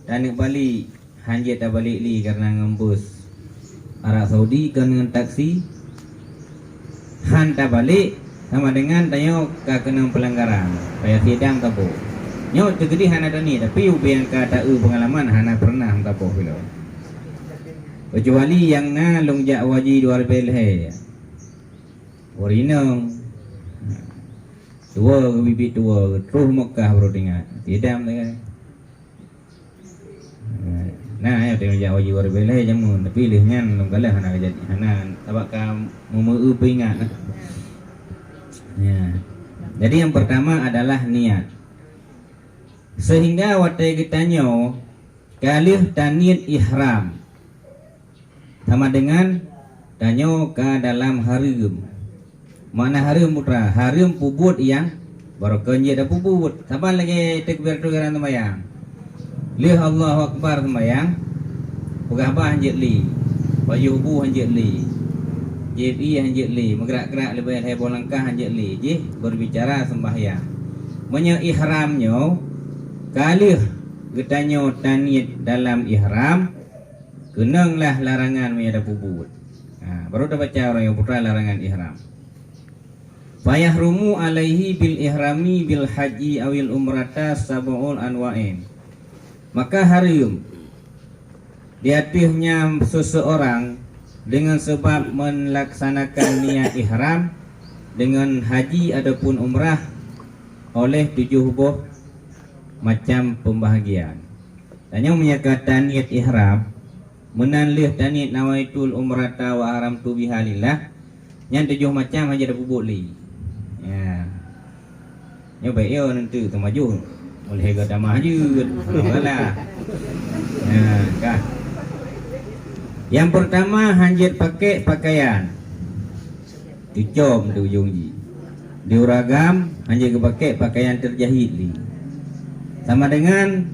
dan nak balik hanjit dah balik li karena ngembus Arab Saudi kan dengan taksi han tak balik sama dengan tanya ka kena pelanggaran payah sidang tapo nyo tegedi han ada ni tapi ubian ka tak pengalaman hana pernah tapo bilo kecuali yang na longjak waji 2000 Warinong tua bibit tua terus Mekah baru dengar tidak kan. Nah ya tengok jauh waji 2000 jamun tapi lihnya longgalah hana jadi hana tabaka memeu pingat. Ya. Jadi yang pertama adalah niat. Sehingga waktu kita nyo kalih taniyat ihram sama dengan tanyo ke dalam harim. Mana harim putra? Harim pubut yang baru kenje dah pubut. Saban lagi takbir tugaran sembahyang. Lih Allahu Akbar sembahyang. Pegah bah hanjit li. Baju bu hanjit li. JPI hanjit li. Bergerak-gerak lebih heboh langkah hanjit li. Jih berbicara sembahyang. Menye ihramnya kalih getanyo taniyat dalam ihram kenanglah larangan menyada pubut. Baru dah baca orang yang putra larangan ihram. Fayahrumu alaihi bil ihrami bil haji awil umrata sab'ul anwa'in. Maka harim di atasnya seseorang dengan sebab melaksanakan niat ihram dengan haji ataupun umrah oleh 7 macam pembahagian. Dan yang menyatakan niat ihram menanlih taniyat nawaitul umrata wa haramtu biha lillah yang 7 macam haji ada bubuk li. Ya. Ya baik ya nanti termaju. Boleh ke damah je. Alhamdulillah. Ya, kan. Yang pertama hanjit pakai pakaian. Dicom tu ujung ji. Diuragam hanjit ke pakai pakaian terjahit li. Sama dengan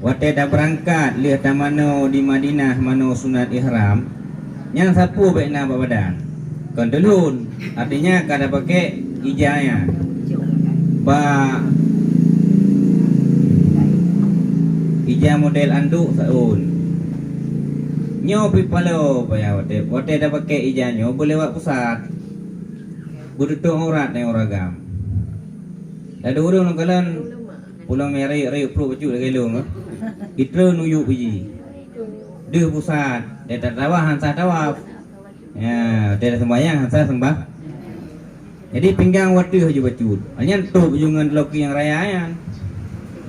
waktu dah berangkat lihat mano di Madinah mano sunat ihram. Yang sapu baik nak badan. Kondelun artinya kada pakai ijaya ba ija model anduk saun nyo pipalo paya wate dah pakai ijanyo boleh buat pusat budutuk aurat yang oragam ada urang nongkalan pulang meri rei pro baju lagi long itu nuyuk biji deh pusat dia tak tawaf hansa tawaf ya dia sembahyang hansa sembah. Jadi pinggang waktu aja bacut. Hanya tu jungan loki yang rayaan.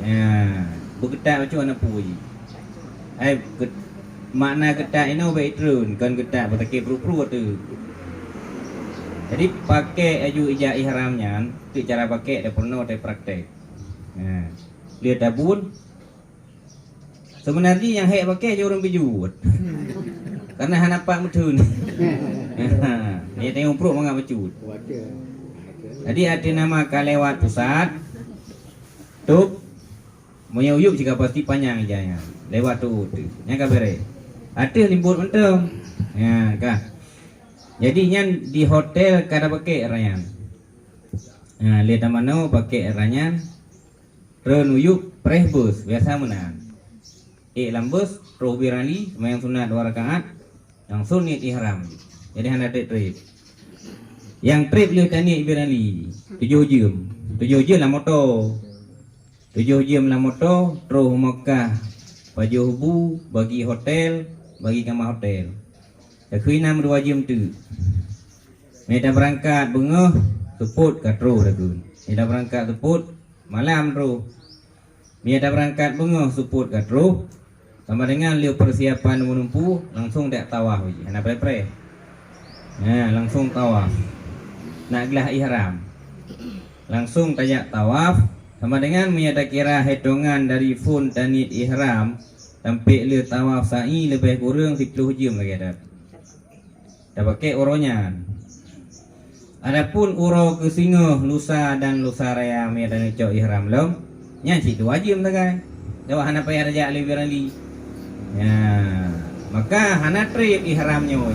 Ya, bergetak macam mana puji. Makna getak ini baik turun kan getak bertakir pru-pru tu. Jadi pakai aju ijah ihramnya, tu cara pakai dah pernah dah praktek. Ya. Lihat tabun. Sebenarnya yang hek pakai je orang bijut. Karena hanapak mutun. Dia tengok perut mengap bacut. Jadi ada nama kalewat pusat tup menyuyup jika pasti panjang ijanya lewat tu yang kabere ada limbut mentong ya kan jadinya di hotel kada pakai rayan nah lihat mana pakai rayan renuyup prehbus biasa menan lambus roh birali yang sunat 2 rakaat yang sunit ihram jadi hanya trip yang trip lihat tani ibirali 7 jam lah motor 7 jam lah motor terus Mekah baju hubu bagi hotel bagi kamar hotel kui 6 2 jam tu mereka berangkat bengah teput kat terus dah mereka berangkat teput malam terus mereka berangkat bengah teput kat terus sama dengan liu persiapan menumpu langsung dak tawaf anak pre-pre nah langsung tawaf nak gelah ihram langsung tajak tawaf sama dengan menyata kira hitungan dari fun taniyat ihram sampai le tawaf sa'i lebih kurang 10 jam lagi dah pakai uronya. Adapun uro ke Singoh lusa dan lusa raya menyata cok ihram lom nyanyi 2 jam dah kan jawab hana payah rajak lebih rali ya maka hana trip ihramnya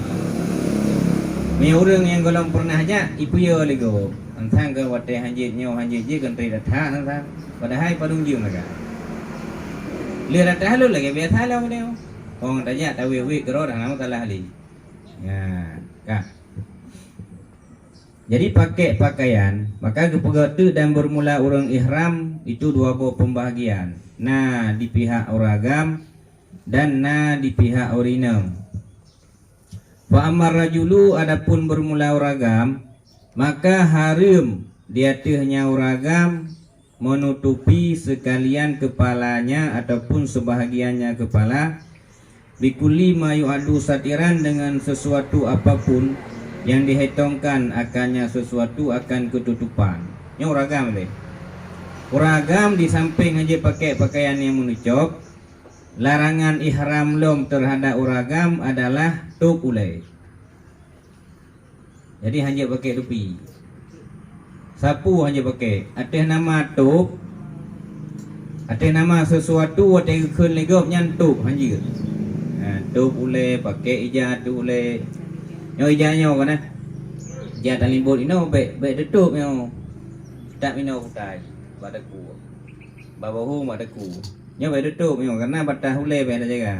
May orang yang golong pernah aja ipu yo lego. Antang ke wate hanjit nyo hanjit je kan tri datha antang. Padahal padung jium laga. Lihat atas halu lagi biasa lah dia. Orang tanya tawi kero dah nama salah ali. Ya, kah. Jadi pakai pakaian, maka kepegatu dan bermula orang ihram itu dua buah pembahagian. Nah di pihak oragam dan nah di pihak orinem. Fa amar rajulu adapun bermula oragam, maka haram di atasnya oragam menutupi sekalian kepalanya ataupun sebahagiannya kepala bikuli mayu adu satiran dengan sesuatu apapun yang dihitungkan akannya sesuatu akan ketutupan. Ini oragam deh. Oragam di samping aja pakai pakaian yang menutup, larangan ihram lom terhadap oragam adalah tup ulai. Jadi hanya pakai topi. Sapu hanya pakai. Ada nama tup, ada nama sesuatu ada ikut legop nyantup hanya. Tup ulai pakai ijat tu ulai. Nyo ijatnya kan eh. Ijat talimbut ino baik tutup nyo. Tak mino kutai badaku. Babahu badaku. Nyo baik tutup nyo karena batah ulai baik ada jaga.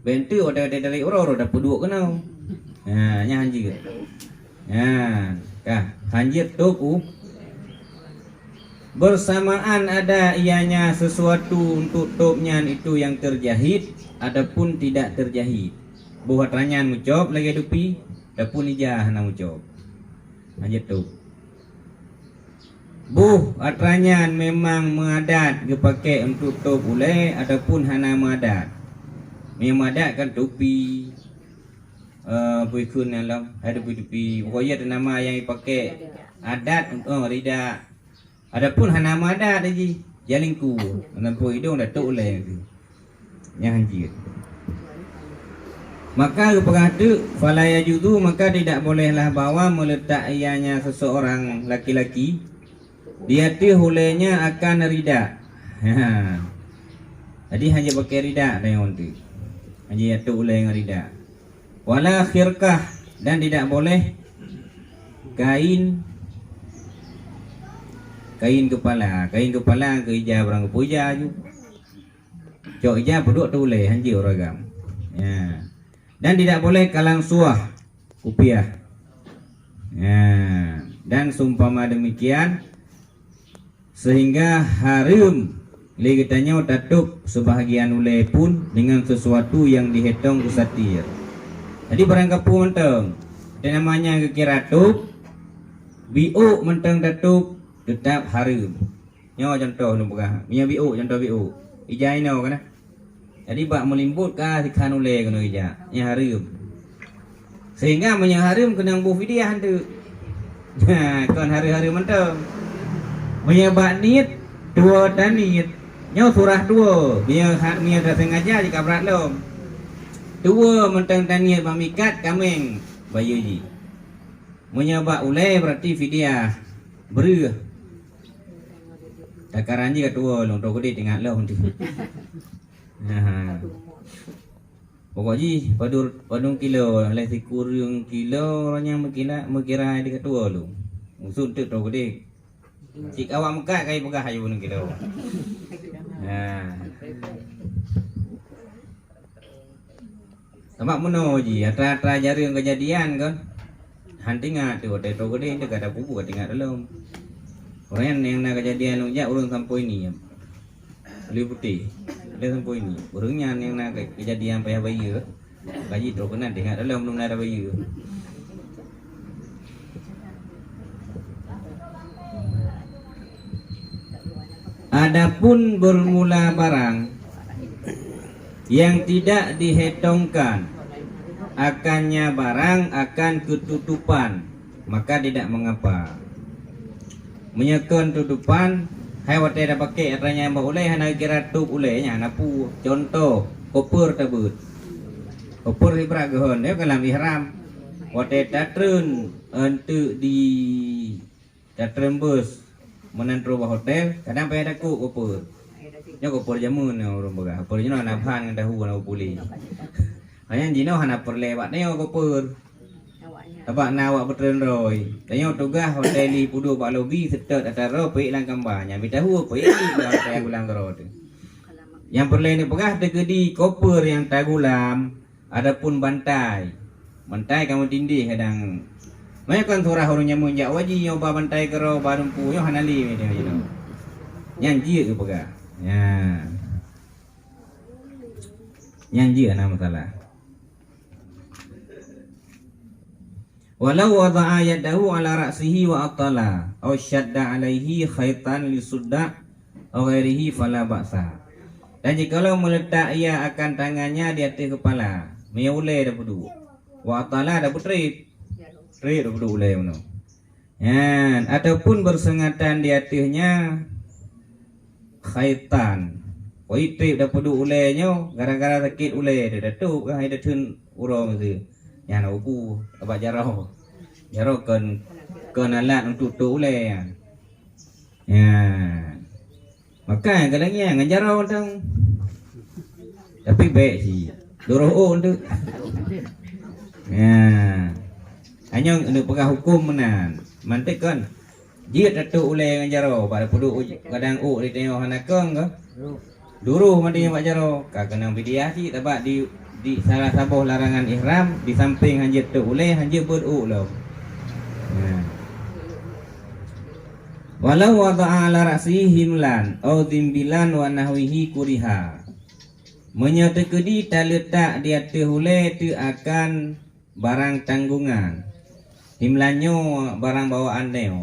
Bentu ada dari orang dah peduk kena. Nya hanji. Kah hanjir tuku bersamaan ada ianya sesuatu untuk topnya itu yang terjahit adapun tidak terjahit. Buat ranyan mucop lagi dupi adapun ijah na mucop. Hanjir tu. Atranyan memang mengadat dipakai untuk top ulai adapun hana mengadat. Memang adat kan topi buikun dalam ada tupi pokoknya ada nama yang dipakai adat untuk rida. Adapun nama adat lagi jalingku nampu hidung datuk oleh yang hanjir. Maka kepada falaya judu maka tidak bolehlah bawa meletak ianya seseorang laki-laki di hati hulenya akan rida. Jadi hanya pakai rida dah yang nanti. Hanya datuk oleh yang rida. Wala khirkah dan tidak boleh kain kepala ke ija barang kepuja ju. Cok ija peduk tu boleh hanji oragam. Ya. Dan tidak boleh kalang suah kupiah. Ya. Dan sumpama demikian sehingga haram legetanya tatup sebahagian ulai pun dengan sesuatu yang dihitung usatir. Jadi barang kapu menteng dan namanya kekira tup biu menteng tatup tetap haram. Nyo contoh lu pegah. Punya biu contoh biu. Ija ino kan. Jadi bak melimbut ka sikan ule kena ija. Nya haram. Sehingga punya haram kena bu fidyah tu. Ha kon hari-hari menteng. Punya bak niat dua dan niat. Nyo surah dua. Biar hak niat dah sengaja jika berat lom. Dua mentang taniat mamikat kameng bayu ji. Menyabak ulai berarti fidyah beruh. Takaran ji katua long to gede tengah long tu. Pokoknya padung kilo le sikurung kilo orangnya mekira di katua lu. Musuh tu to gede. Cik awak mekat kai pegah ayu pun kilo. Tambak meno ji, atra jari kejadian kan. Hantinga tu ada to gede dekat ada buku tinggal dalam. Orang yang nak kejadian ujak urang sampai ini. Beli putih. Dia sampai ini. Urangnya yang nak kejadian payah bayi. Gaji tu kena tinggal dalam belum ada bayi. Adapun bermula barang yang tidak dihitungkan akannya barang akan ketutupan maka tidak mengapa. Menyekon tutupan hai wate dah pakai aranya boleh hana kira tup ulehnya napu contoh koper tabut. Koper ibra gehon dia kalam ihram. Wate tatrun untuk di tatrembus menantro hotel kadang payah daku koper. Nyo koper jamun orang baga. Koper jino naphan dahu na puli. Hanya jino hana perlewat nyo koper. Tabak nawak betren roy. Tanyo tugas hotel li pudu pak lobi setet ataro pe lang kambanya. Bitahu pe li lang saya ulang karo tu. Yang perlu ni pegah tegedi koper yang tagulam, adapun bantai. Bantai kamu tindih kadang. Mai kan surah orang nyamun jak waji nyoba bantai kero barumpu nyo hanali dia gitu. Nyanji ke pegah. Ya. Nyanji ana masalah. Walau wada'a yadahu ala ra'sihi wa atala aw syadda alaihi khaitan lisudda aw ghairihi fala ba'sa. Dan jikalau meletak ia akan tangannya di atas kepala, mia ulai dah pudu. Wa atala dah putrit. Trit dah pudu ulai mano. Ya, ataupun bersengatan di atasnya khaitan. Oi trip dah pudu ulainya gara-gara sakit ulai dia datuk ke hai datun urang tu. Ya nak ubu abak jarau. Jarau kan alat untuk tu ulai. Ya. Makan kadangnya dengan jarau tang. Tapi baik sih. Doroh tu. Ya. Hanya nak pegang hukum menan. Mantik kan. Dia datuk ulai dengan jarau pada pudu kadang di tengok hanakang ke. Duruh mandi yang buat jaro, kena bidiah sih tabak di salah sabuh larangan ihram di samping hanjir tu ulai hanjir beruk lo. Walau wada'a ala ra'sihi himlan aw dhimbilan wa nahwihi kuriha. Menyatekedi tak letak di atas ulai tu akan barang tanggungan. Himlannya barang bawaan dia.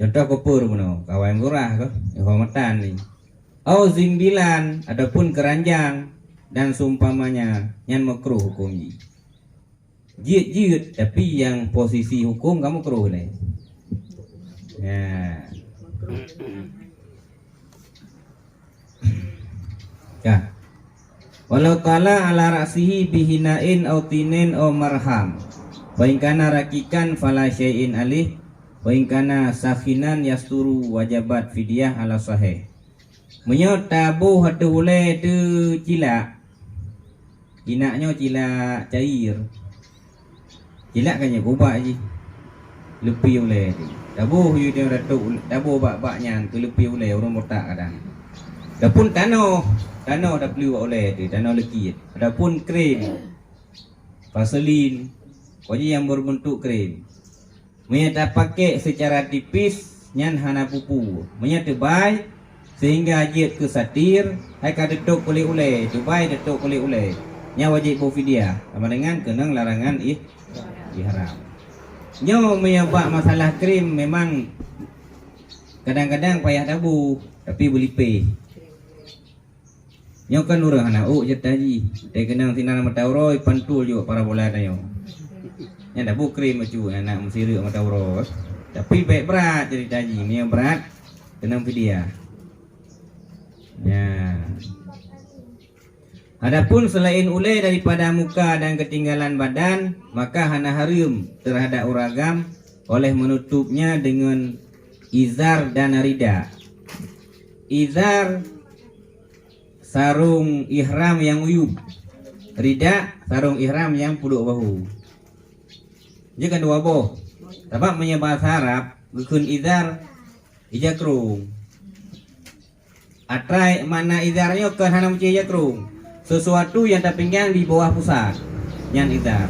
Contoh kopur puno, kawan murah ke, hormatan ni. Au zimbilan, adapun keranjang dan seumpamanya yang makruh hukum ni. Jid tapi yang posisi hukum kamu makruh ni. Ya. Ya. Walau tala ala ra'sihi bihinain au tinin au marham. Wa in kana rakikan fala syai'in alih. Wa in kana sakhinan yasturu wajabat fidyah ala sahih. Menyot tabuh hatu ulai tu cilak. Inaknya cilak cair. Cilak kan kubak je. Lepi ulai tu. Tabuh you dia datuk, tabuh bak-baknya tu lepi ulai orang motak kadang. Adapun tanah dah beli buat ulai tu, tanah lekit. Adapun krim, vaselin, wajib yang berbentuk krim. Menyata pakai secara tipis, nyan hana pupu. Menyata tebal sehingga ajit ke satir, hai ka detuk kulit ulai, tubai detuk kulit ulai. Nya wajib berfidyah sama dengan kena larangan ihram. Nyo menyebab masalah krim memang kadang-kadang payah tabu tapi berlipih. Nyo kan urang anak je taji. Dia kena sinar matauroi pantul juga para bola dayo. Nya tabu krim macu anak mesirik matauroi. Tapi baik berat jadi taji, ni berat kena fidyah. Ya. Adapun selain ulai daripada muka dan ketinggalan badan, maka hana haram terhadap uragam oleh menutupnya dengan izar dan rida. Izar sarung ihram yang uyub. Rida sarung ihram yang puduk bahu. Jika dua boh. Sebab menyebab Arab gukun izar ijakrung. Atrai mana izarnya kan hana mencari jakrung. Sesuatu yang terpinggang di bawah pusat. Yang izar.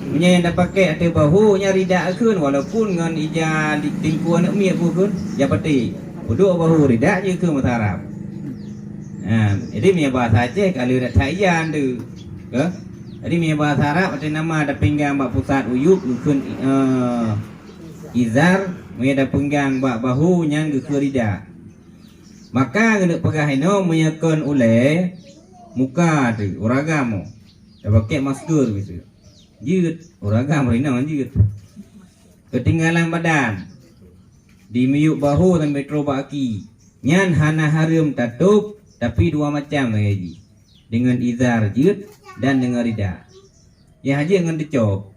Punya yang dah pakai atas bahu nya rida akun walaupun ngan ija di tingkuan nak miak pun ya peti. Duduk bahu rida je ke masa Arab. Jadi punya bahasa Aceh kalau dah tayyan tu. Ke? Jadi punya bahasa Arab ada nama ada pinggang bak pusat uyub akun izar, punya dah pinggang bak bahu yang ke rida. Maka kena pegah ino menyakon oleh muka tu uragam dah pakai masker biasa jut uragam rina jut ketinggalan badan di miuk bahu dan metro baki nyan hana haram tatup tapi dua macam lagi dengan izar jut dan dengan rida yang haji dengan decop.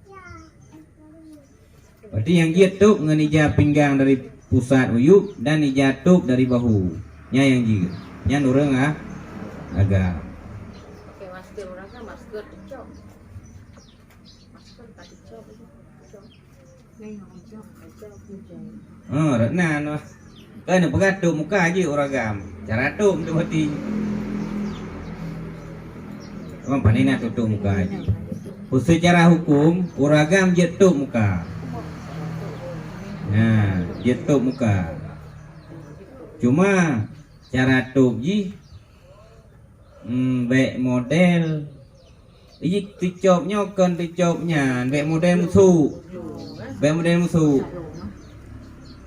Berarti yang jut tu dengan ija pinggang dari pusat uyuk dan ija tup dari bahu nya yang jut nya urang agak pakai masker orang kan masker dicop. Masker tak dicop itu. Dicop. Nih dicop. Oh, renan lah. Kan pegat tup muka aja oragam. Cara tup tu hati. Memang pandai nak tutup muka aja. Secara hukum oragam je tup muka. Nah, je tup muka. Cuma cara tup je baik model. Ini ticopnya kan ticopnya baik model musuh. Baik model musuh.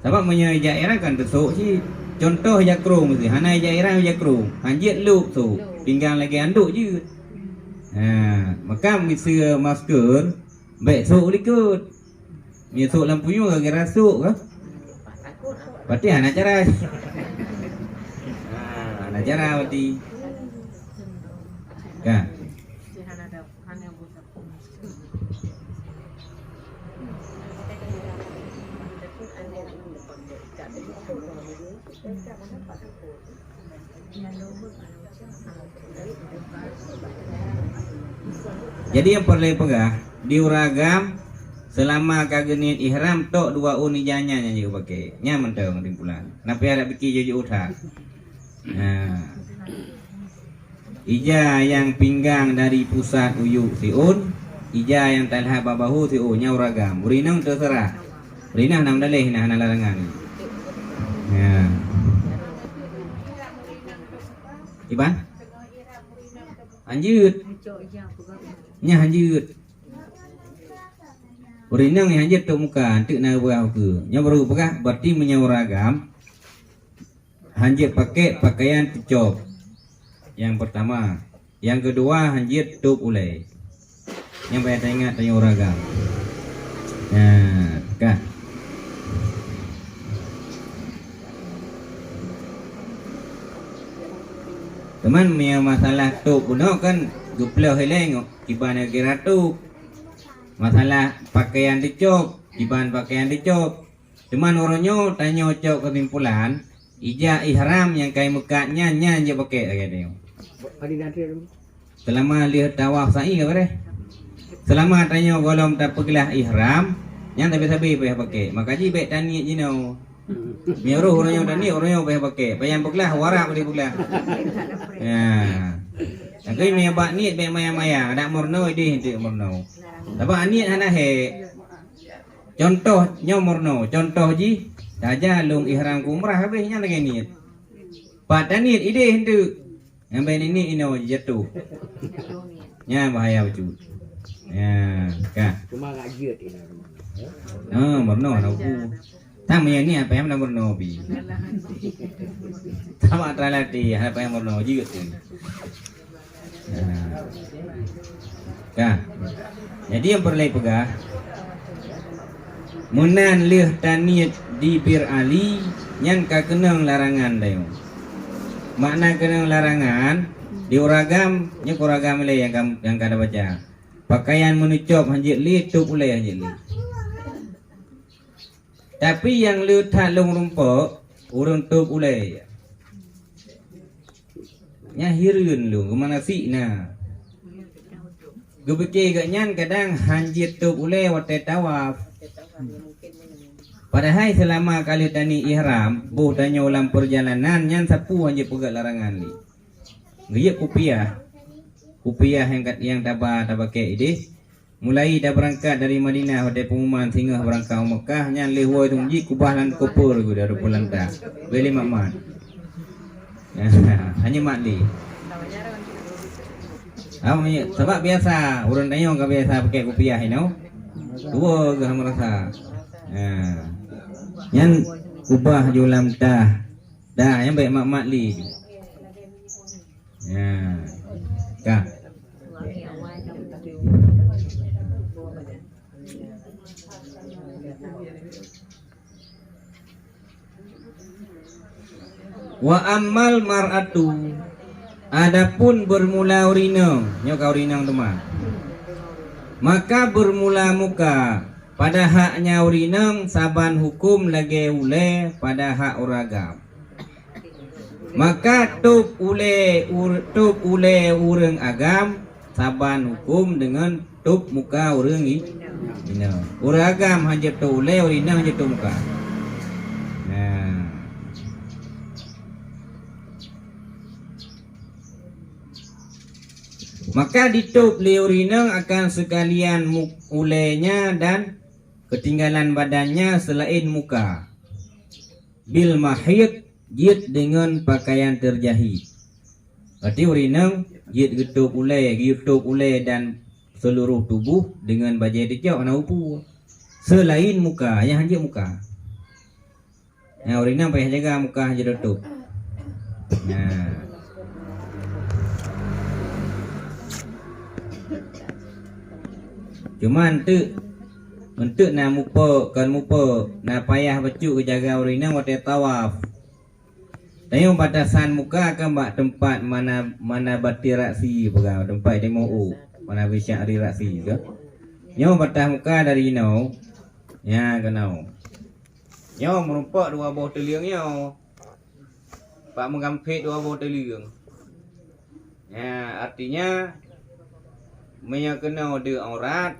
Sebab menyai daerah kan tusuk sih. Contoh jakrung sih, hanai daerah jakrung. Hanjit lup tu, tinggal lagi anduk je. Maka misi masker baik sok likut. Mi sok lampu yu gak kira sok ke? Berarti anak cara. Anak cara berarti. Kan? Jadi yang perlu pegah di uragam selama kagenit ihram tok dua unijanya yang juga pakai nyaman tau timpulan. Kenapa ada bikin jadi utak? Nah, ija yang pinggang dari pusat uyuk siun, ija yang talha babahu siunnya uragam. Urinang terserah. Urinang nam dalih nah larangan. Ya. Iban? Anjut. Nya hanjut. Urinang yang hanjut tu muka, antuk na buah ke. Nya baru pegah berarti menyauragam. Hanjut pakai pakaian tucop. Yang pertama, yang kedua hanjut tup ulai. Yang banyak ingat menyauragam. Nah, kah. Teman punya masalah tup puno kan guplah heleng ibana kira tup. Masalah pakaian dicop, iban pakaian dicop. Teman orangnya tanya cok kesimpulan, ija ihram yang kai mukanya nya je pakai lagi dia. Selama lihat tawaf sa'i ke bare? Selama tanya golom tak pegelah ihram, yang tak sabi payah pakai. Maka ji baik tani jino. Miuruh orangnya tani orangnya payah pakai. Payah pegelah warak boleh pegelah. Ya. Angkai maya bak niat baik maya-maya, ada murno ide hentik murno. Tapi niat hana he. Contohnya murno, contoh ji saja lung ihram umrah habisnya lagi niat. Pada niat ide hentik. Yang baik ini ino jatuh. Ya bahaya betul. Ya, kah. Cuma ngajut ini. Murno aku. Tama yang ni apa yang nak murno bi. Tama terlatih apa yang murno juga tu. Kah. Jadi yang perlu pegah munan lih taniat di bir ali yang kakenang larangan dayo. Makna kenang larangan di uragam nya uragam le yang kada baca. Pakaian menucop hanjit li tu boleh hanjit li. Tapi yang li talung rumpok urang tu boleh. Nya hirun lu kemana sih nah. Gebeke gaknyan kadang hanjit tu boleh wate tawaf. Padahal selama kali tani ihram, buh tanya ulang perjalanan nyan sapu hanjit pegat larangan li. Gaya kupiah yang tabah pakai ide. Mulai dah berangkat dari Madinah pada pengumuman sehingga berangkat Mekah nyan lehoi tungji kubah lan kopur gua dari pulang dah. Beli makman. Hanya makli. Sebab biasa orang tanya enggak biasa pakai kupiah ini. Dua ke merasa. Yang kubah julam dah yang baik mak li. Ya. Kah. Wa ammal mar'atu adapun bermula urinang nyok urinang teman maka bermula muka pada haknya urinang saban hukum lagi ule pada hak uragam maka tup ule urang agam saban hukum dengan tup muka urang ini uragam hanya tu ule urinang hanya tu muka. Maka ditutup liurineng akan sekalian ulenya dan ketinggalan badannya selain muka. Bil mahid, jid dengan pakaian terjahit. Berarti urineng jid getup ule dan seluruh tubuh dengan baju dicok na upu. Selain muka, yang hanya muka. Nah, urineng payah jaga muka hanya tutup. Nah. Cuman untuk nak mupa nak payah baju ke jaga urina waktu tawaf. Tapi batasan muka akan bak tempat mana bati raksi pegang tempat demo mana bisa hari raksi ke. Nyo batas muka dari nyo. Ya kenau. Nyo merumpak dua buah teliang nyo. Pak mengampit dua buah teliang. Ya artinya Menya kena ada aurat,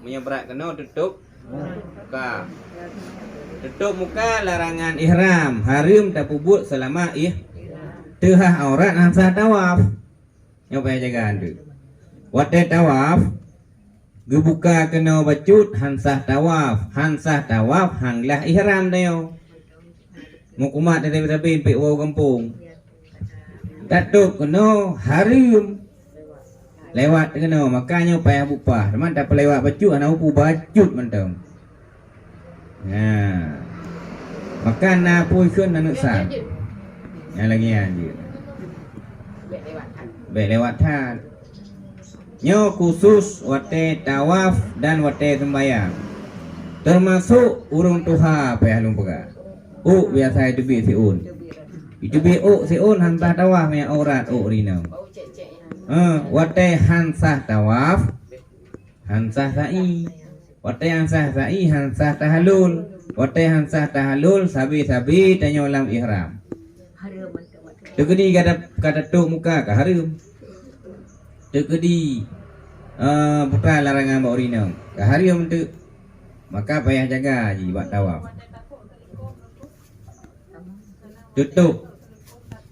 menya berat kena tutup muka. Tutup muka larangan ihram, harim tak pubut selama tehah aurat hansah tawaf. Yang payah jagaan tu. Waktu tawaf, gebuka kena bacut hansah tawaf hanglah ihram dayo. Mukumat dari pek wau kampung. Tutup kena harim. Lewat kena makanya payah bupah. Teman tak pelewat baju anak upu bacut mentang. Nah. Makan na puisun anak sang. Yang lagi anjir. Baik lewat han. Nyo khusus wate tawaf dan wate sembahyang. Termasuk urung tuha payah lumpaka. Biasa itu bi siun. Itu bi siun hantah tawaf yang aurat rina. Wate hansah tawaf, hansah sa'i. Wate hansah sa'i, hansah tahalul. Wate hansah tahalul, sabi-sabi tanyo lam ihram. Tegedi kata tuk muka ke harum. Tegedi putra larangan bawa rinang ke harum tu. Maka payah jaga je buat tawaf. Tutup.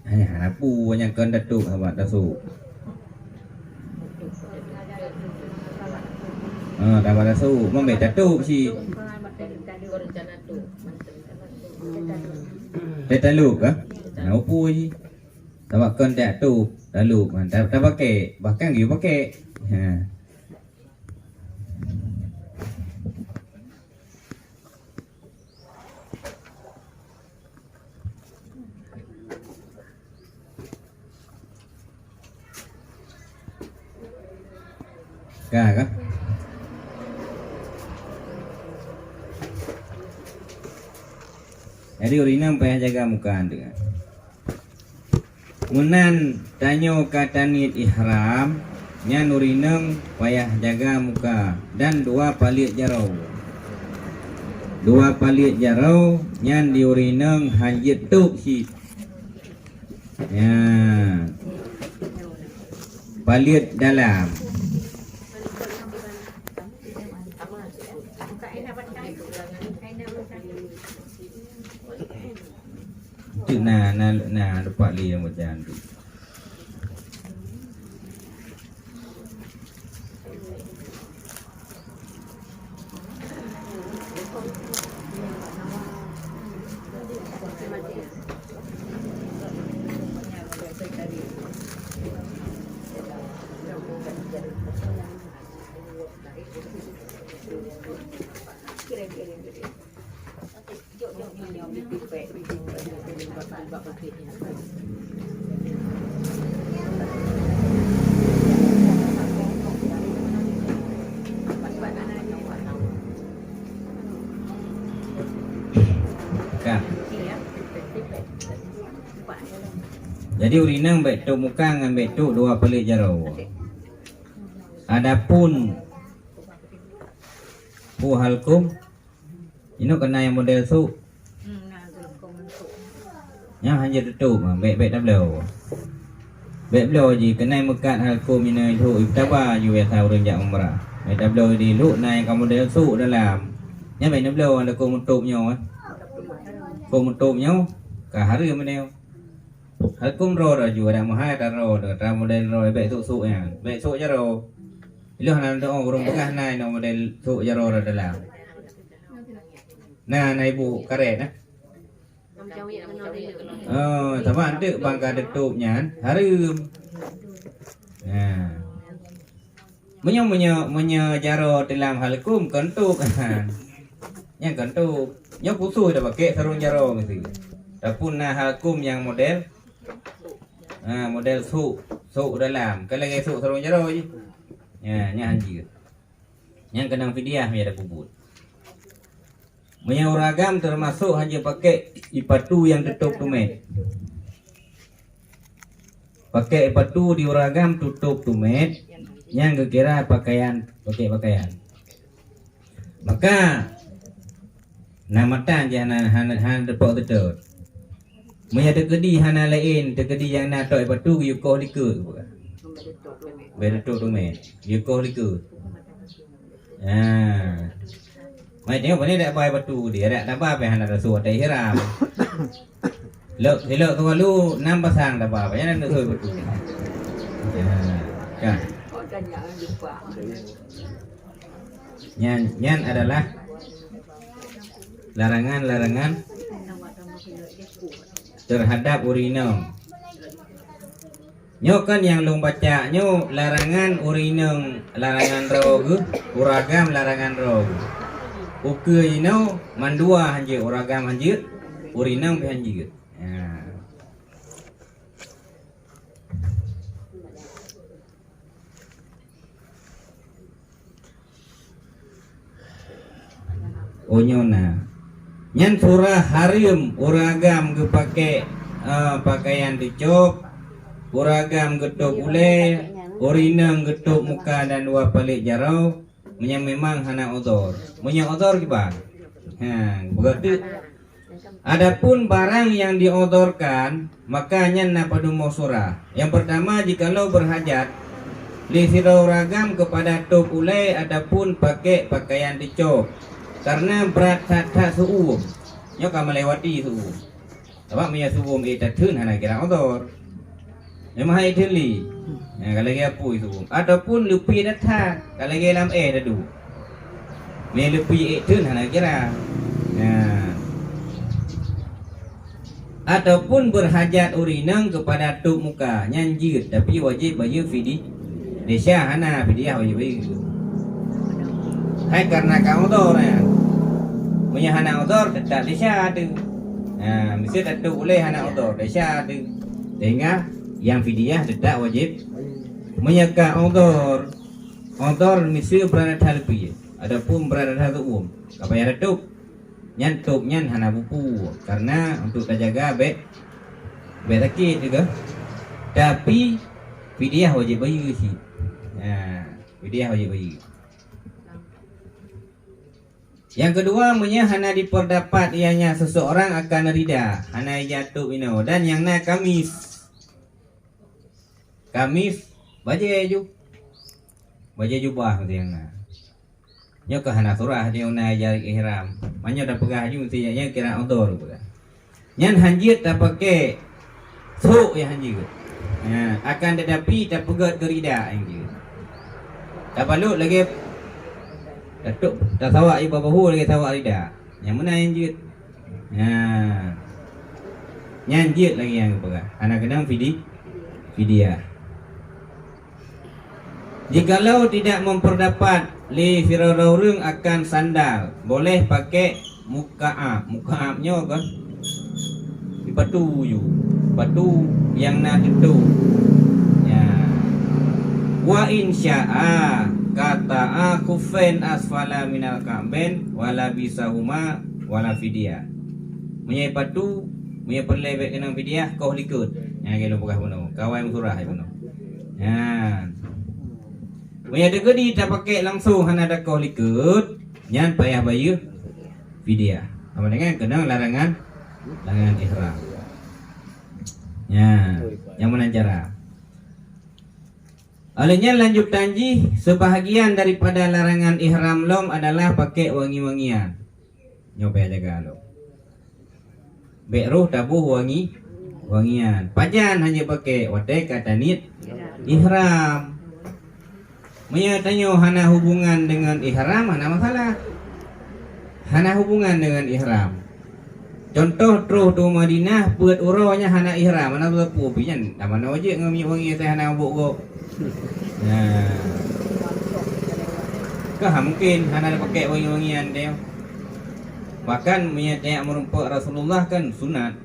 Hanya apu banyak kan datuk buat tasuk. Tak pada su, membeli tatuk si. Tatuk kah? Nak upu je. Tak kan tatuk, tatuk mantap. Tak pakai, bahkan dia pakai. Kah? Jadi urinam payah jaga muka anda. Munan tanyo katanit ihram, nyan urinam payah jaga muka dan dua palit jarau. Dua palit jarau nyan diurinam hanjit tuk si. Ya. Palit dalam. Nah, dapat li yang macam tu. Jadi urinang baik tuk muka dengan baik tuk dua pelik jarau. Adapun halkum ini kena yang model su. Yang hanya tutup baik tablau. Baik tablau je kena mekat halkum ini tu iktaba you biasa orang jak umrah. Baik tablau di lu naik ke model su dalam. Yang baik tablau ada ko menutupnya. Ko menutupnya ke hari meneu. Hukum ro dah juga ada mahal dah ro dah model ro baik sok ya. Baik sok je ro. Ilu hana ndo urung pegah nai no model sok je ro dalam. Nah, ibu karet nah. Macam yang mana dia. Oh, sama ada bangka detupnya harum. Nah. Menyo jaro dalam hal hukum kentuk kan. Yang kentuk. Yang khusus dah pakai sarung jaro mesti. Adapun nah hal hukum yang model model sok dalam. Kalau lagi sok sarung jaro je. Ya, nya anjir. Yang kena fidyah dia ada puput. Menyo ragam termasuk hanya pakai ipatu yang tutup tumet. Pakai ipatu di ragam tutup tumet. Yang kira pakaian, pakai pakaian. Maka namatan je hana depok tetut. Maya tekedi hana lain, tekedi yang nak tok patu yukoh likut. Betul tu men. Yukoh likut. Mai tengok ni dak pai patu dia dak apa apa hana rasul tai hiram. Lok tu lalu 6 pasang dak apa yang nak rasul patu. Kan. Nyan adalah larangan-larangan terhadap urinum. Nyo kan yang long baca nyo larangan urinum, larangan rogu, uragam larangan rogu. Uke ino mandua hanje uragam hanje, urinum hanje. Onyona nyan surah harim uragam ke pakai pakaian dicop, uragam getuk ule, urinang getuk muka dan dua pelik jarau. Memang hana odor. Punya odor kibar. Berarti adapun barang yang diodorkan makanya napa dumo surah. Yang pertama jikalau berhajat li sirau ragam kepada top ule adapun pakai pakaian dicop. Karena berat tak suum, nyo kan melewati suum. Sebab punya suum itu tun hana kira odor. Memang hai teli. Kalau lagi apa suum. Ataupun lupi datang, kalau lagi dalam dadu. Me lupi tun hana kira. Ataupun berhajat urinang kepada tuk muka nyanjir tapi wajib baju fidi. Desya hana fidyah wajib baju. Hai karena kau odor ya. Punya hana odor tetap desya tu. Mesti tetap boleh hana odor desya tu. Sehingga yang fidyah tetap wajib menyeka odor. Odor mesti berada talpi. Adapun berada umum. Apa yang retup? Nyantuk nyan hana buku karena untuk terjaga bek sakit juga. Tapi fidyah wajib baju sih. Fidyah wajib baju. Yang kedua, hana diperdapat ianya seseorang akan rida, hana jatuh ino dan yang na kamis baju jubah tu yang na. Nyo ke hana surah dia na jari ihram. Manyo dah pegah ju mesti nya kira odor pegah. Nyan hanjir tak pakai sok ya hanjir. Akan tetapi tak pegat ke rida hanjir. Tak balut lagi datuk tak sawak ibu bahu lagi sawak rida. Yang mana yang jit? Nyanjit lagi yang pegah. Anak kenang fidyah. Jikalau tidak memperdapat li firarurung akan sandal, boleh pakai mukaabnya kan? Batu yang nak itu. Ya. Wa insya'a kata kufen asfala minal ka'ben wala bisahuma wala fidyah. Punya patu, punya perlebek kena fidyah kau likut. Yang kalau bukan puno, kawai surah puno. Punya degedi tak pakai langsung hana ada kau likut. Nyan payah bayu fidyah. Apa dengan kena larangan ihram. Ya, yang mana cara? Olehnya lanjut tanji, sebahagian daripada larangan ihram lom adalah pakai wangi-wangian. Nyoba jaga lo. Bekruh tabuh wangian. Pajan hanya pakai wate kata nit ihram. Menyatanya hana hubungan dengan ihram, hana masalah. Hana hubungan dengan ihram. Contoh terus tu Madinah buat uranya hana ihram, mana lepu pian. Mana aja ngami wangi teh hana buk go. Nah. Kah mungkin hana pakai wangi-wangian dia. Bahkan menyatanya merupakan Rasulullah kan sunat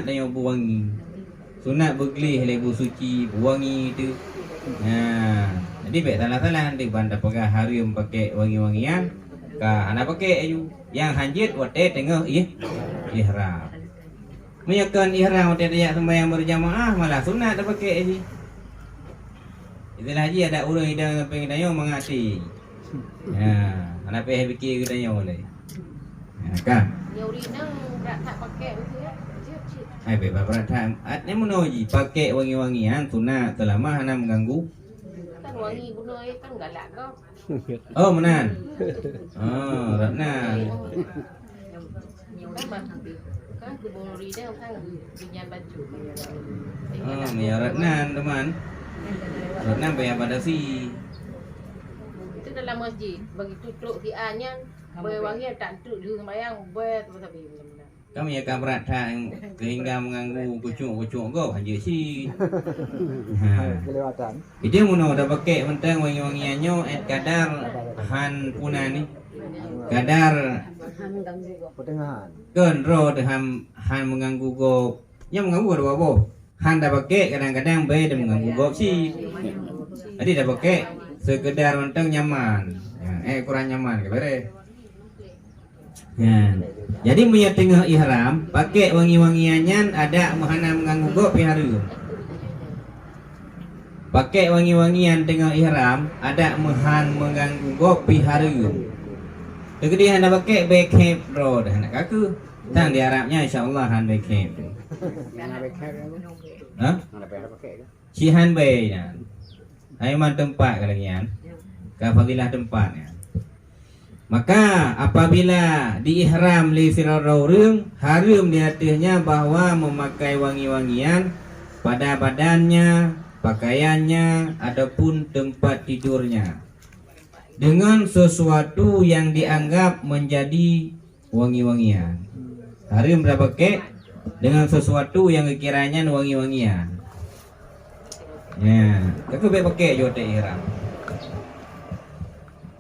dia wangi. Sunat bergelih lebu suci wangi itu. Nah, jadi baik salah-salah nanti bandar pakai harum pakai wangi-wangian. Kah anak pakai ayu yang hanjit wate tengah ihram. Menyakan ihram wate dia sembahyang berjamaah malah sunat dah pakai aji. Itulah haji ada urang hidang pengen dayo mengati. Anak fikir kita dayo boleh. Kah? Nyaurina enggak tak pakai betul ya. Hai bebas berat. Atnya menuji pakai wangi-wangian sunat selama hana mengganggu. Kan wangi guna kan galak kau. Oh menan. Oh ratna. Kan kubur rida kan binyan baju. Oh ya ratna teman. Ratna bayar pada si. Itu dalam masjid bagi tutup si A-nya berwangi tak tutup di sembahyang ber tapi benar. Kamu ya kabrat sehingga mengganggu kucuk-kucuk kau hanya si. Kelewatan. Itu muno dah pakai mentang wangi-wangiannya kadar han puna ni. Kadar Pertengahan. kan ro han mengganggu go. Nya mengganggu ada apa? Han dah pakai kadang-kadang be dah mengganggu go si. Jadi dah pakai sekedar mentang nyaman. Kurang nyaman ke bare. Ya. Jadi punya tengah ihram pakai wangi-wangiannya ada mahana mengganggu go piharu. Pakai wangi-wangian tengah ihram ada mahan mengganggu go piharu. Jadi anda pakai backhand bro dah nak kaku. Tang di Arabnya insyaallah han backhand. Hah? Si han bay nya. Aiman tempat kalian. Ka fadilah tempatnya. Maka apabila diihram li sirarau reung harum di atasnya bahwa memakai wangi-wangian pada badannya, pakaiannya ataupun tempat tidurnya dengan sesuatu yang dianggap menjadi wangi-wangian. Harum dah pakai dengan sesuatu yang kiranya wangi-wangian. Ya, aku baik pakai jodoh ihram.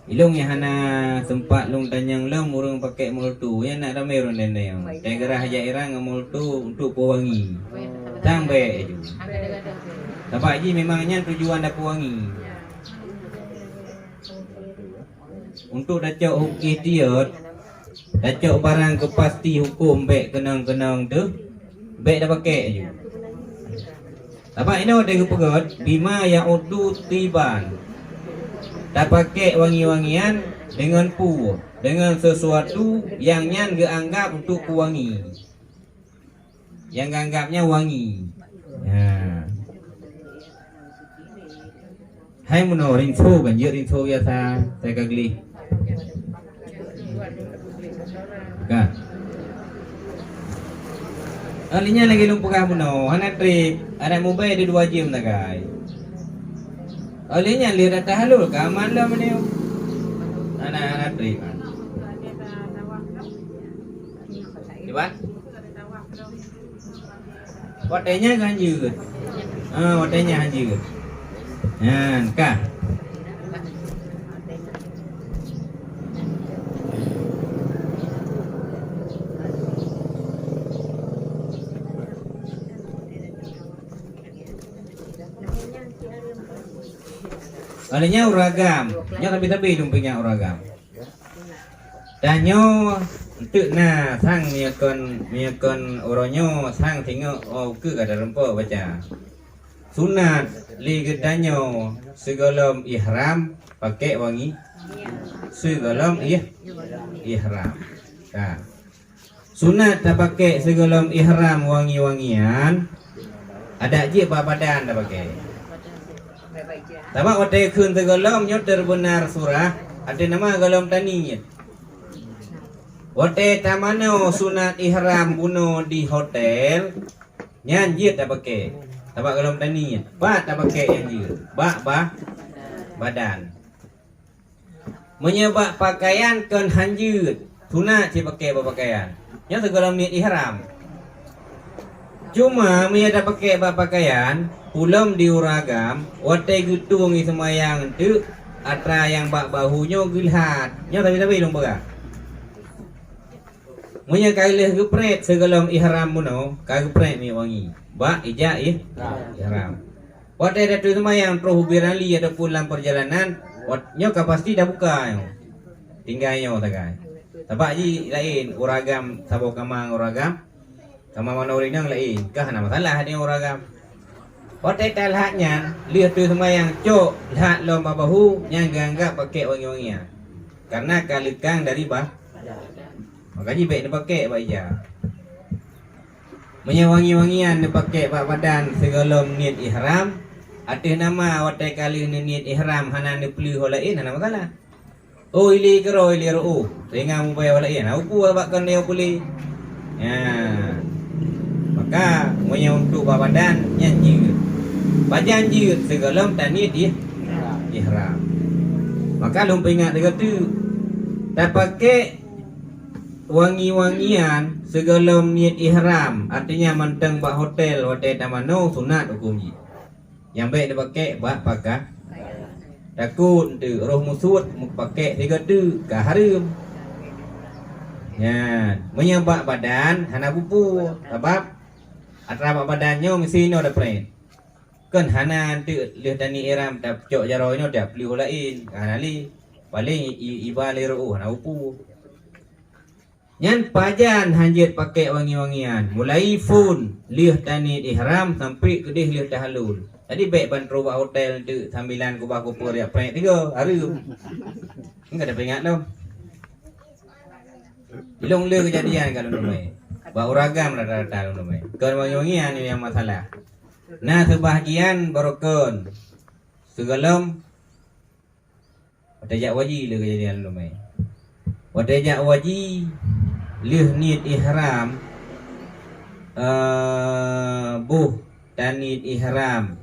Ilung yang hana sempat long tanyang long murung pakai multu yang nak ramai orang dan yang saya gerah aja irang multu untuk pewangi tang baik je. Tapi haji memangnya tujuan dah pewangi untuk dacok hukum tiot dacok barang kepasti hukum baik kenang-kenang tu baik dah pakai je. Tapi ini ada kepegat bima ya'udu tiban. Tak pakai wangi-wangian dengan dengan sesuatu yang nyan dianggap untuk wangi, yang anggapnya wangi. Ya. Hai muno rinso banjir rinso biasa saya kagli. Kah? Alinya lagi lumpukah muno, hana trip, ada mobile di 2 jam tak kai. Olehnya lihat tahalul kaman lah meneu. Anak-anak terima. Dibat? Watenya ganjut. Watenya ganjut. Kah? Alanya uragam, nya tapi dumpingnya uragam. Danyo untuk sang miakon oronyo sang tengok ke kada rempo baca. Sunat li gedanyo segolom ihram pakai wangi. Segolom ihram. Sunat tak pakai segolom ihram wangi-wangian. Ada je badan dah pakai. Tapi waktu kun tegolom nyoter benar surah ada nama golom tani. Waktu tamano sunat ihram buno di hotel Nyan jit tak pakai. Sebab kalau tani ba tak pakai yang jit. Ba badan. Menyebab pakaian kan hanjut. Sunat si pakai pakaian. Yang segala niat ihram. Cuma menyada pakai pakaian pulam diuragam, watai gutung ni semayang tu atra yang bak bahunya gilhat. Nya tapi lomba. Munya kaileh gepret segelam ihram muno, ka gepret mi wangi. Ba ija ihram. Watai datu semayang terus birali ada pulang perjalanan, watnya ka pasti dah buka yo. Tinggalnya tagai. Sebab ji lain uragam sabo kamang uragam. Sama mana orang yang lain, kah ada masalah dia uragam. Watai talhatnya lihat tu semayang cok lihat lomba bahu yang ganggap pakai wangi-wangian. Karena kalikang dari makanya baik dia pakai baja. Wangi-wangian dia pakai badan segala niat ihram. Ada nama watai kali niat ihram hana ni pelu holain ada masalah. Oh ili kero ili ro. Sehingga mubaya holain. Aku abakkan dia pulih. Ya. Maka untuk badan nyanyi badan jut segala tanit ihram. Maka lum ingat dia tu tak pakai wangi-wangian segala niat ihram, artinya mentang bak hotel tamano sunat hukum ji. Yang baik dia pakai bak pakai takut tu roh musuh pakai dia tu ka haram. Ya, menyebab badan hana pupu sebab atrapa badannya mesti no ada pren. Kan hana tu lihat tani iram tak cok jaro ini dah beli lain. Hana li paling iba leru hana upu. Nyan pajan hanjit pakai wangi-wangian. Mulai phone lihat tani ihram sampai ke dia lihat tahalul. Tadi baik bantro ba hotel tu sambilan kubah kupur dia pren tiga hari. Enggak ada peringat dah. Ilong le kejadian kalau nomai. Bau ragam rata-rata nomai. Kan wangi-wangian ini yang masalah. Nah sebahagian barokon. Segalam watajak waji le kejadian nomai. Watajak waji lih niat ihram buh dan niat ihram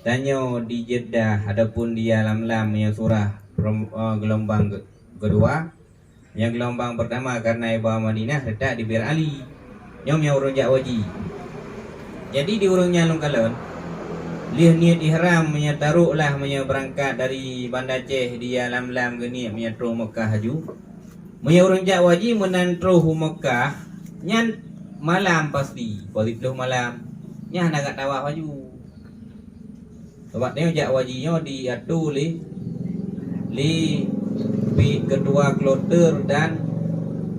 tanyo di Jeddah adapun di lam-lam yang surah gelombang kedua. Yang gelombang pertama karena Ibu Madinah letak di Bir Ali. Nyom yang urung jak waji. Jadi di urungnya longkalon. Lih niat ihram menyataruhlah berangkat dari Banda Aceh dia lam-lam geni menyatruh Mekah haju. Urung jak waji menantruh Mekah nyan malam pasti. Positlah malam. Nyah nak tawaf haju. Sebab dia jak wajinya diatur li ketua kloter dan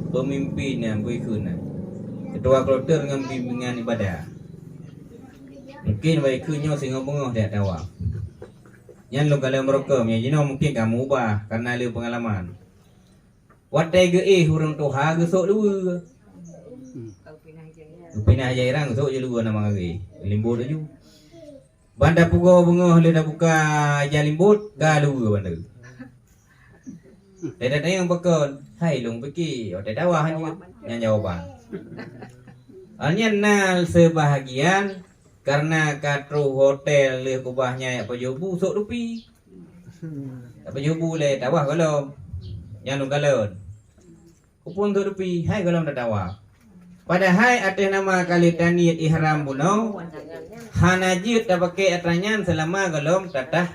pemimpin yang berikutnya. Ketua kloter dengan bimbingan ibadah. Mungkin berikutnya sehingga bengah dia tawaf. Yang lu kalau mereka jino mungkin kamu ubah karena lu pengalaman. Watai ge hurung tuha gesok dua. Pinah jairang gesok je dua nama ge. Limbut aju. Banda pugo bengah lu dah buka jalimbut galu banda. Tidak ada yang bekon, hai lung pergi, ada dakwah yang jawaban. Hanya nal sebahagian karena katru hotel le kubahnya ya pajubu sok rupi. Pajubu le dakwah kalau yang lung galon. Kupun sok rupi, hai kalau dah dakwah. Padahal ada nama kali tanit ihram buno, hanajit dah pakai atranyan selama galom tatah.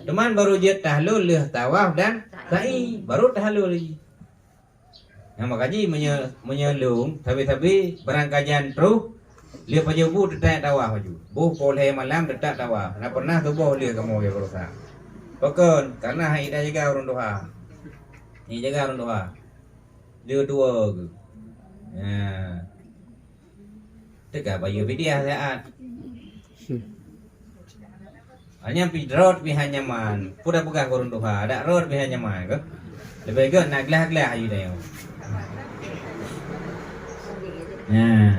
Teman baru jid tahlul leh tawaf dan sa'i baru tahlul lagi. Yang makanya menyelung tapi berangkajan terus lihat pajubu detak tawaf paju. Bu poleh malam detak tawaf. Nak pernah tubuh lihat kamu ya berusaha. Pokon karena hai dah jaga urun doa. Ni jaga urun doa. Dia dua ke. Ya. Tegak baju video saat. Hanya pi road pi hanya man. Pudah pegah korun doha. Ada road pi hanya man ke. Lebih ke nak gelah-gelah ayu dah. Nah.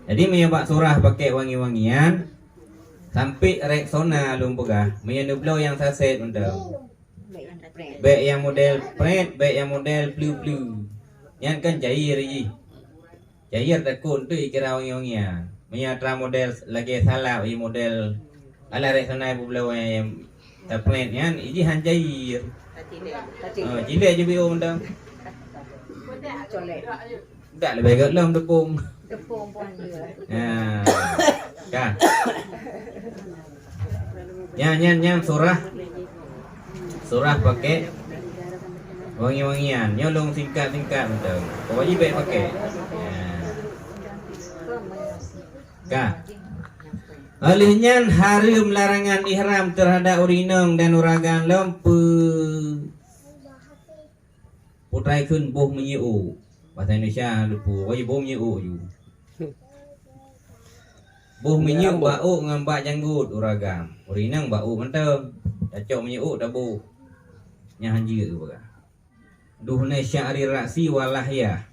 Jadi menyebab surah pakai wangi-wangian sampai reksona lum pegah. Menyebab yang saset untuk. Baik yang model pret, baik yang model blue. Yang kan cair lagi. Cair takun tu ikira wangi-wangian. Menyatra model lagi salah i model ala rek sanai pula yang taplet kan iji han cair. Jilek je bio undang. Colek. Tak lebih kat dalam tepung. Tepung pun dia. Kan. Nyan surah pakai wangi-wangian, nyolong singkat-singkat betul. Wajib pakai. Kah? Olehnya haram larangan ihram terhadap urinong dan uragan lempu. Putrai kun boh menyiu. Bahasa Indonesia lupa. Wajib boh menyiu ju. Boh menyiu bau ngambak janggut uragan. Urinong bau mentang. Cacok menyiu dah boh. Nyahan je tu baga. Duhna sya'ri ra'si walahya.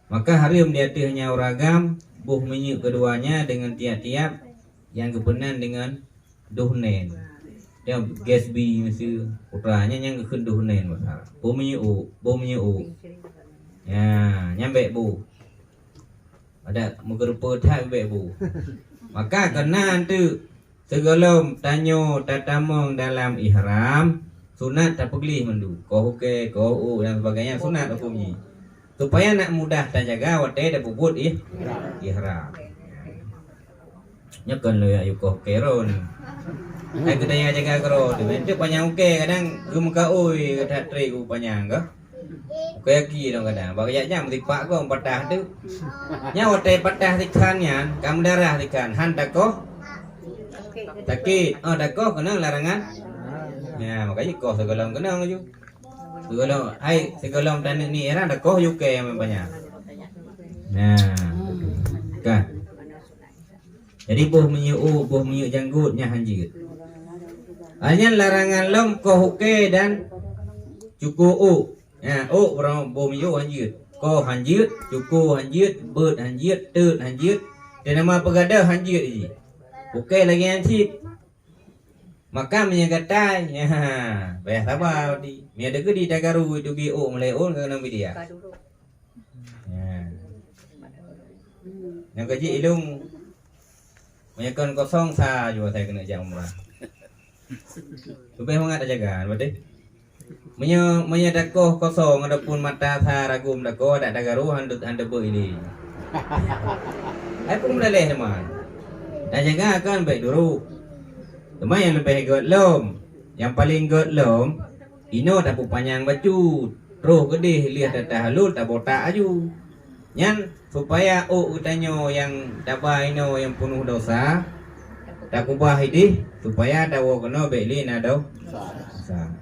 Maka haram di atasnya uragam buh minyak keduanya dengan tiap-tiap yang kepenan dengan duhnen. Dia gasbi mesti putranya yang ke duhnen masalah. Buh minyak. Ya, nyambe bu. Ada mengerupa tak be bu. Maka kena tu segala tanyo tatamong dalam ihram sunat tak pergi mandu. Kau huke, kau dan sebagainya sunat hukumnya. Supaya nak mudah terjaga wate dah bubut ihram. Nyakan lo ya yuko kero ni. Hai kedaya jaga kero tu. Itu panjang uke kadang gemuka oi kata tri ku panjang ke. Uke aki dong kadang. Bagayanya mesti pak ko patah tu. Nya wate patah tikannya, kam darah tikan han takoh. Sakit. Oh takoh kena larangan. Ya, makanya kau segolong kena ju. Segolong, segolong tanah ni era dah kau juga yang banyak. Nah, kan. Jadi buh minyak janggutnya hanjit. Hanya larangan lom kau huke dan cukup Ya, berang buh minyak hanjit. Kau hanjit, cukup hanjit, bird hanjit, tut hanjit. Dan nama pegadah hanjit je. Huke lagi hanjit. Maka menyagatai ya bayar sabar di mi ada ke di Dagaru itu bio meleon kena media ya yang gaji ilung menyakan kosong sa juga saya kena jam umrah supaya mengat jaga betul menyadakoh kosong adapun mata sa ragum dako ada Dagaru handut anda ini aku meleleh teman dah jaga kan baik dulu. Cuma yang lebih godlom, yang paling godlom, ino tak panjang baju, roh gede lihat tak halul tak botak aju. Nyan supaya utanyo yang dapat ino yang penuh dosa, tak kubah ini supaya dawo kena beli nado.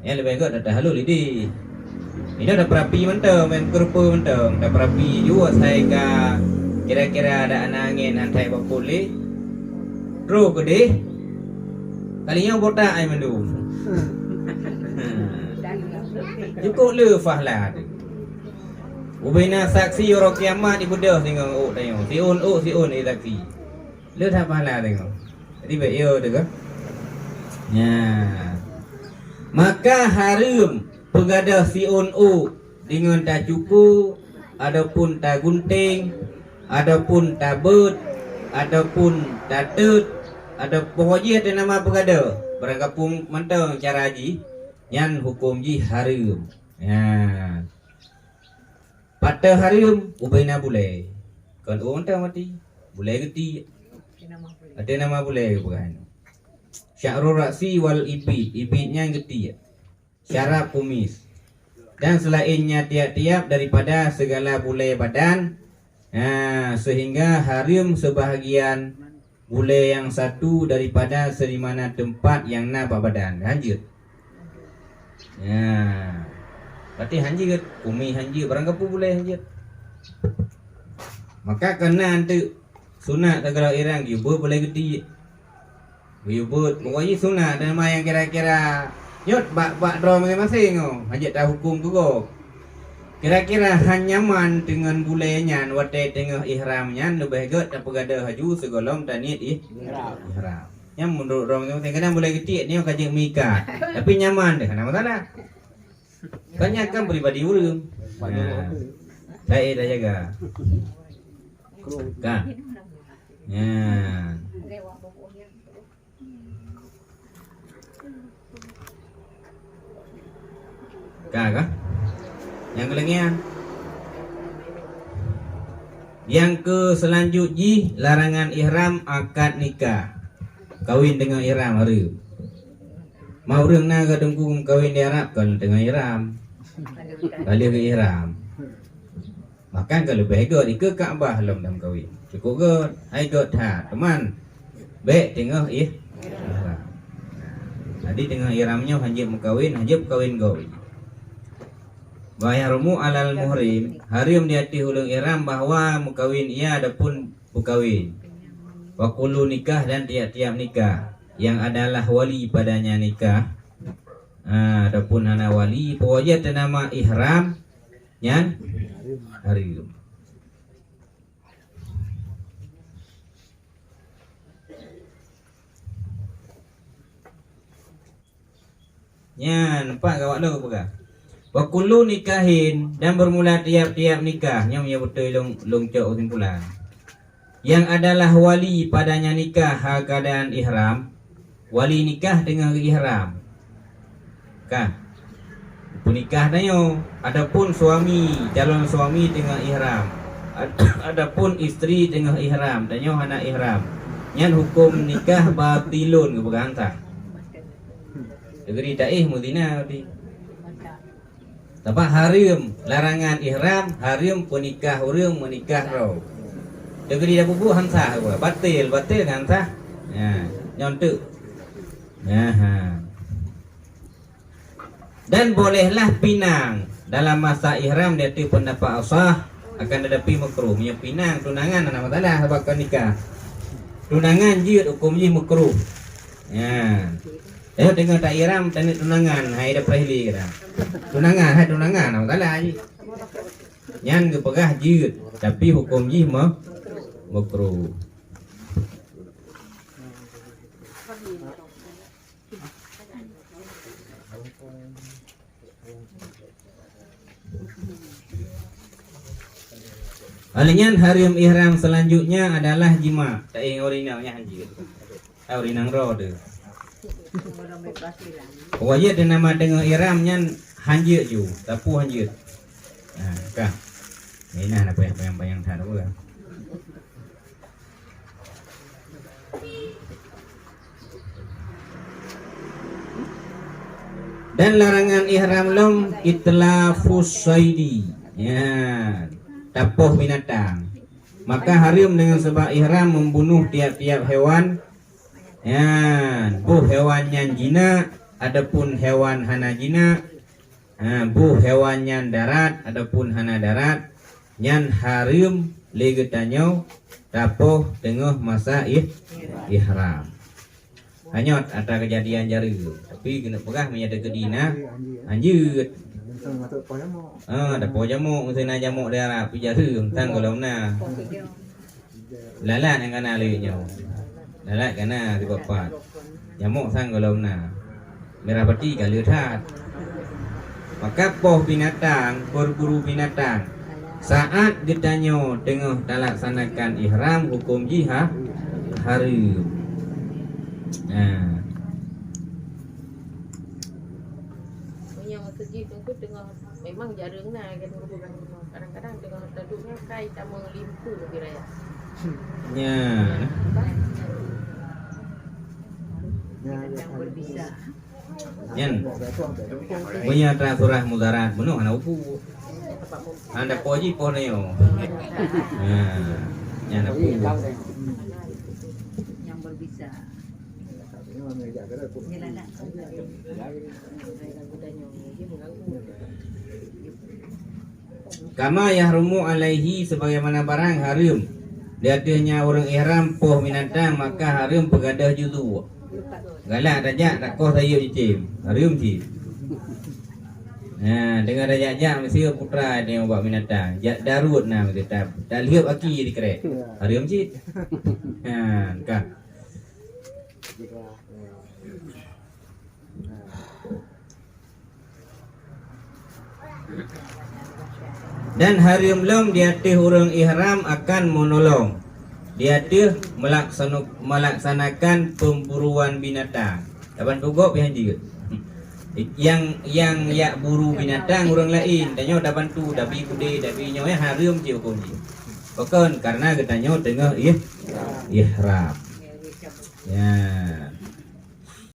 Yang lebih god tak halul ini. Ino dah perapi mentang, main kerupa mentang, dah perapi juga saya kira-kira ada angin antai bakuli, roh gede. Kalinya botak ai mandu. Cukup le fahlah. Ubina saksi orang kiamat di budak tengok tengok. Si on saksi. Le tak fahlah tengok. Jadi baik yo tu ke? Ya. Maka haram pegadah si on dengan tak cukup adapun tak gunting adapun tak bet adapun tak tut ada pokoknya ada nama pegada berangkapung mentang cara haji yang hukum ji haram ya pada haram ubaina boleh kan orang tak mati boleh geti ada nama boleh bukan sya'rul ra'si wal ibidnya yang geti syarab kumis dan selainnya tiap-tiap daripada segala bulai badan sehingga haram sebahagian bule yang satu daripada serimana tempat yang nampak badan hanjir. Ya. Berarti hanjir, kumi hanjir, barang kapu boleh hanjir. Maka kena nanti sunat segala irang yubut boleh gede. Yubut pokoknya sunat dan yang kira-kira nyot bak draw masing-masing hanjir tak hukum tu. Kira-kira hanyaman dengan bulenya wate tengah ihramnya lebih god tak pegada haju segolong tanit ihram. Yang menurut orang tu kadang boleh getik ni kaji mika. Tapi nyaman dah, nama masalah. Banyak kan pribadi urang. Saya dah jaga. Kah? Ya. Kah? Yang kelengnya. Yang ke selanjutnya larangan ihram akad nikah. Kawin dengan ihram hari. Mau orang na kadung kawin di Arab kalau dengan ihram. Balik ke ihram. Makan kalau baik ke Kaabah long dalam kawin. Cukup ke ai ke tha teman. Baik tengah ihram. Jadi dengan ihramnya hajib mengkawin, hajib kawin gawi. Wa yahrumu alal muhrim, harim di hati hulung ihram bahwa mukawin ia adapun mukawin. Wa kullu nikah dan tiap-tiap nikah yang adalah wali padanya nikah. Adapun hana wali pokoknya nama ihram nyan harim. Nyan nampak kawak lo apa? Wa kullu nikahin dan bermula tiap-tiap nikah yang betul long cok kesimpulan. Yang adalah wali padanya nikah keadaan ihram. Wali nikah dengan ihram. Kah? Punikah nayo adapun suami, calon suami dengan ihram. Adapun istri dengan ihram, danyo hana ihram. Nyan hukum nikah batilun ke berantah. Degeri taih mudina di. Tapak harim larangan ihram, harim penikah urang menikah rau. Degeri dah bubu hansah apa? Batil hansah. Ya, nyontek. Ya. Dan bolehlah pinang dalam masa ihram dia tu pendapat asah akan tetapi makruh. Punya pinang tunangan anak masalah sebab nikah. Tunangan je hukum je makruh. Ya. Tengok tak ihram tanya tunangan hai dah perihli kata. Tunangan apa salah je. Nyan ke pegah je tapi hukum je makruh. Alinyan harim ihram selanjutnya adalah jima. Tak orinalnya hanjir. Orinang rode. Wajib nama dengan ihramnya hanjir ju, tapu hanjir. Nah, kah. Ini nah apa yang tak tahu lah. Dan larangan ihram lom itlafus saidi. Ya, tapuh binatang. Maka harim dengan sebab ihram membunuh tiap-tiap hewan. Ya, hewan yang jina, adapun hewan hana jina. Hewan yang darat, adapun hana darat. Yang harim legetanyo tapuh tengah masa ihram. Hanya ada kejadian jari, tapi kena pegah menyata kedina anjut. Ada po jamuk, mesti jamuk darat pi jari tang kalau na. Lalat yang kana leunya. Lalat kana di bapat. Jamuk sang kalau na. Merah peti kali tat. Maka poh binatang, berburu binatang. Saat ditanyo tengah laksanakan ihram hukum jihad harim. Nah. Yang masjid tu tengah memang jarang nak kadang-kadang tengah duduknya kai tak melimpu lebih raya. Ya. Yang berbisa. Yan. Punya surah mudarat benuh anak upu. Anda poji po na yo. Yan na po. Yang berbisa. Kama yahrumu alaihi sebagaimana barang harim. Diadanya orang ihram poh binatang maka harim pegadah judu. Galak rajak tak koh tayu cicim. Harim ci. Nah, dengan rajak mesti putra dia buat binatang. Jak darut nah kita. Dah lihat aki di kerek. Harim ci. Kan. Dan harim lom dia teh orang ihram akan menolong. Dia teh melaksanakan pemburuan binatang. Dapat tugok pian juga. Yang ya buru binatang orang lain, danyo dapat tu dabi kude dabi nyo ya harim cio kunci. Bukan karena katanya tengah ihram. Ya.